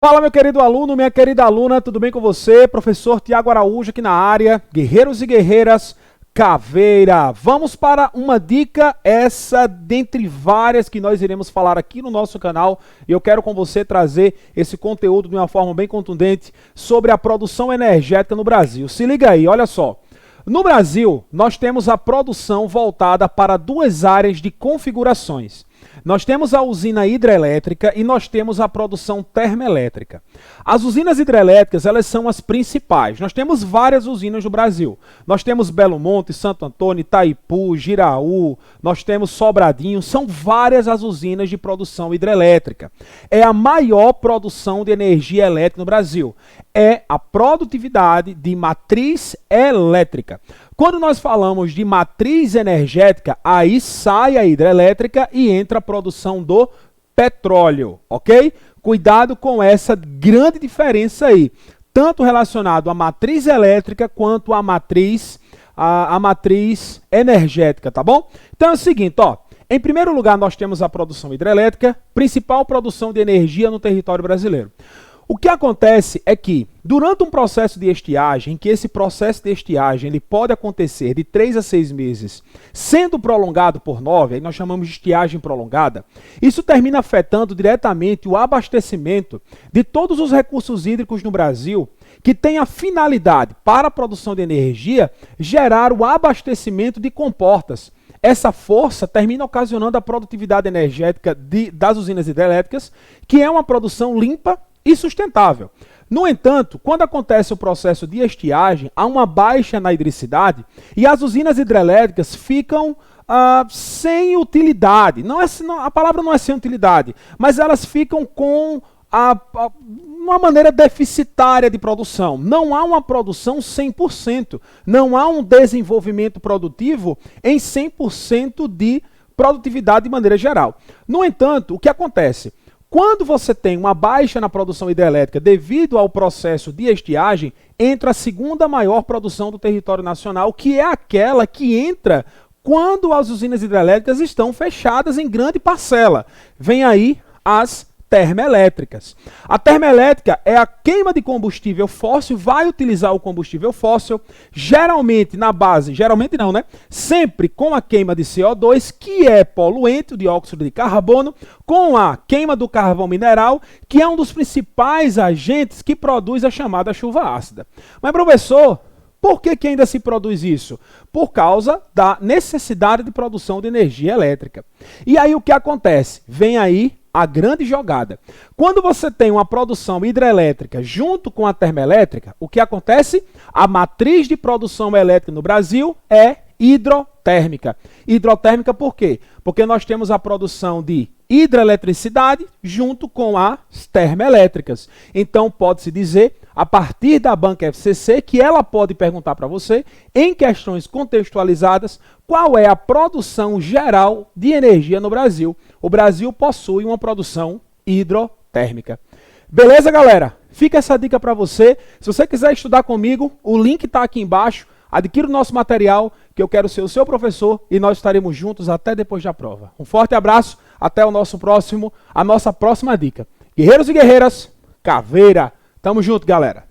Fala, meu querido aluno, minha querida aluna, tudo bem com você? Professor Tiago Araújo aqui na área, guerreiros e guerreiras, caveira. Vamos para uma dica, essa dentre várias que nós iremos falar aqui no nosso canal. E eu quero com você trazer esse conteúdo de uma forma bem contundente sobre a produção energética no Brasil. Se liga aí, olha só. No Brasil, nós temos a produção voltada para duas áreas de configurações. Nós temos a usina hidrelétrica e nós temos a produção termoelétrica. As usinas hidrelétricas, elas são as principais. Nós temos várias usinas no Brasil. Nós temos Belo Monte, Santo Antônio, Itaipu, Jiraú, nós temos Sobradinho, são várias as usinas de produção hidrelétrica. É a maior produção de energia elétrica no Brasil. É a produtividade de matriz elétrica. Quando nós falamos de matriz energética, aí sai a hidrelétrica e entra a produção do petróleo, ok? Cuidado com essa grande diferença aí, tanto relacionado à matriz elétrica quanto à matriz energética, tá bom? Então é o seguinte, ó. Em primeiro lugar, nós temos a produção hidrelétrica, principal produção de energia no território brasileiro. O que acontece é que, durante um processo de estiagem, que esse processo de estiagem ele pode acontecer de 3 a 6 meses, sendo prolongado por 9, aí nós chamamos de estiagem prolongada, isso termina afetando diretamente o abastecimento de todos os recursos hídricos no Brasil, que tem a finalidade, para a produção de energia, gerar o abastecimento de comportas. Essa força termina ocasionando a produtividade energética das usinas hidrelétricas, que é uma produção limpa e sustentável. No entanto, quando acontece o processo de estiagem, há uma baixa na hidricidade e as usinas hidrelétricas ficam sem utilidade. A palavra não é sem utilidade, mas elas ficam com uma maneira deficitária de produção. Não há uma produção 100%, não há um desenvolvimento produtivo em 100% de produtividade de maneira geral. No entanto, o que acontece? Quando você tem uma baixa na produção hidrelétrica devido ao processo de estiagem, entra a segunda maior produção do território nacional, que é aquela que entra quando as usinas hidrelétricas estão fechadas em grande parcela. Vem aí as termoelétricas. A termoelétrica é a queima de combustível fóssil, vai utilizar o combustível fóssil, geralmente na base, geralmente não, né? Sempre com a queima de CO2, que é poluente, o dióxido de carbono, com a queima do carvão mineral, que é um dos principais agentes que produz a chamada chuva ácida. Mas, professor, por que ainda se produz isso? Por causa da necessidade de produção de energia elétrica. E aí o que acontece? Vem aí a grande jogada. Quando você tem uma produção hidrelétrica junto com a termoelétrica, o que acontece? A matriz de produção elétrica no Brasil é hidrotérmica. Hidrotérmica por quê? Porque nós temos a produção de hidroeletricidade junto com as termoelétricas. Então, pode-se dizer, a partir da banca FCC, que ela pode perguntar para você, em questões contextualizadas, qual é a produção geral de energia no Brasil. O Brasil possui uma produção hidrotérmica. Beleza, galera? Fica essa dica para você. Se você quiser estudar comigo, o link está aqui embaixo. Adquira o nosso material, que eu quero ser o seu professor e nós estaremos juntos até depois da prova. Um forte abraço, até a nossa próxima dica. Guerreiros e guerreiras, caveira! Tamo junto, galera!